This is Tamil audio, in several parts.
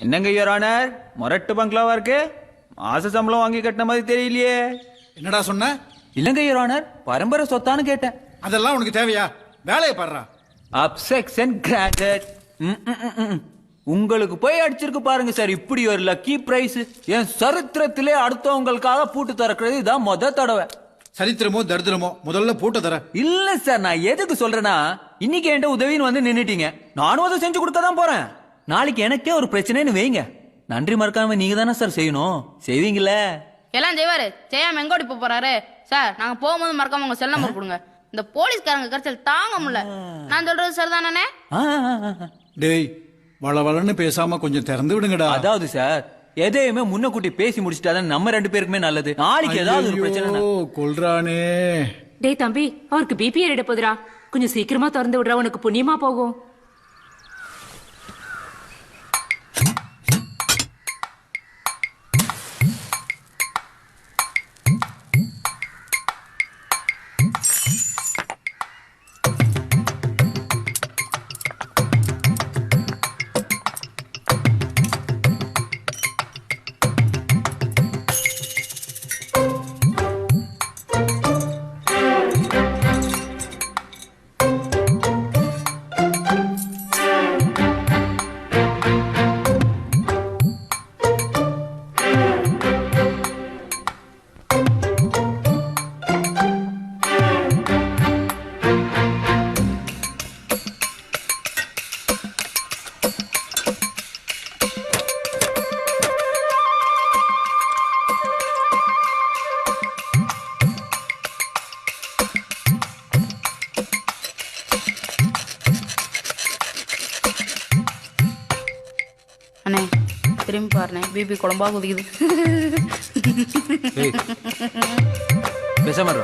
என்னங்க யுவர் ஆனர், மொரட்டு பங்களாவா இருக்கு. மாச சம்பளம் வாங்கி கட்டின மாதிரி தெரியலையே. என்னடா சொன்ன? இல்லங்க யுவர் ஆனர், பரம்பரை சொத்தான்னு கேட்டேன். அதெல்லாம் உனக்கு தேவையா? வேலையை பாடுறா. Objection granted. உங்களுக்கு போய் அடிச்சிருக்கு பாருங்க சார் இப்படி ஒரு லக்கி பிரைஸ். என் சரித்திரத்திலே அடுத்தவங்களுக்காக பூட்டு திறக்கிறது இதான் முத தடவை. சரித்திரமோ தரித்திரமோ முதல்ல பூட்ட தர. இல்ல சார், நான் எதுக்கு சொல்றேன்னா இன்னைக்கு என்கிட்ட உதவின்னு வந்து நின்னுட்டீங்க, நானும் அதை செஞ்சு கொடுக்க தான் போறேன். நாளைக்கு எனக்கே ஒரு பிரச்சனைன்னு வைங்க, நன்றி மறக்காம நீங்க தானே சார் செய்யணும். செய்வீங்களே? எல்லாம் செய்வாரு, செய்யாம எங்க ஓடி போறாரு சார். நாங்க போகும்போது மறக்காம உங்க செல் நம்பர் கொடுங்க. இந்த போலீஸ்காரங்க கரைச்சல் தாங்க முடியல. நான் சொல்றது சரிதானே? டேய், வளவளன்னு பேசாம கொஞ்சம் திறந்து விடுங்கடா. அதாவது சார், எதையுமே முன்னக்கூட்டி பேசி முடிச்சிட்டாதான் நம்ம ரெண்டு பேருக்குமே நல்லது. நாளைக்கு ஏதாவது ஒரு பிரச்சனை. கொல்றானே. டேய் தம்பி, அவருக்கு பிபி ஏறிட போதுடா. கொஞ்சம் சீக்கிரமா திறந்து விடுறா, உனக்கு புண்ணியமா போகும். அண்ணே திரும்பி பாருண்ணே, பிபி குழம்பா குதிக்குது. பேசாம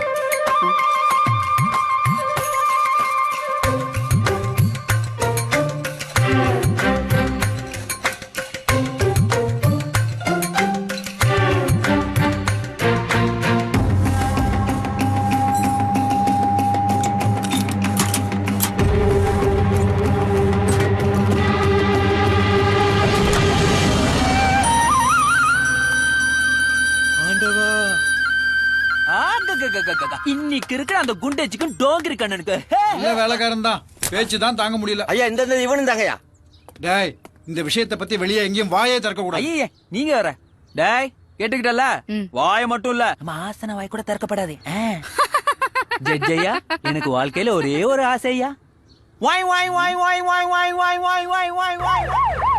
இன்னைக்கு இருக்கிற அந்த குண்டேச்சுக்கும் டோங்கிரி கண்ணனுக்கு நல்ல வேலைக்காரன் தான், பேச்சு தான் தாங்க முடியல. ஐயா இந்த இவனும் தாங்கய்யா. டேய், இந்த விஷயத்தை பத்தி வெளியே எங்கேயும் வாயே திறக்க கூடாது. ஐயே நீங்க வர. டேய் கேட்டுக்கிட்டல, வாய மட்டும் இல்ல நம்ம ஆசன வாய் கூட திறக்கப்படாது. ஜெய்யா, எனக்கு வாழ்க்கையில ஒரே ஒரு ஆசையா, வாய் வாய் வாய் வாய் வாய் வாய் வாய் வாய் வாய் வாய் வாய்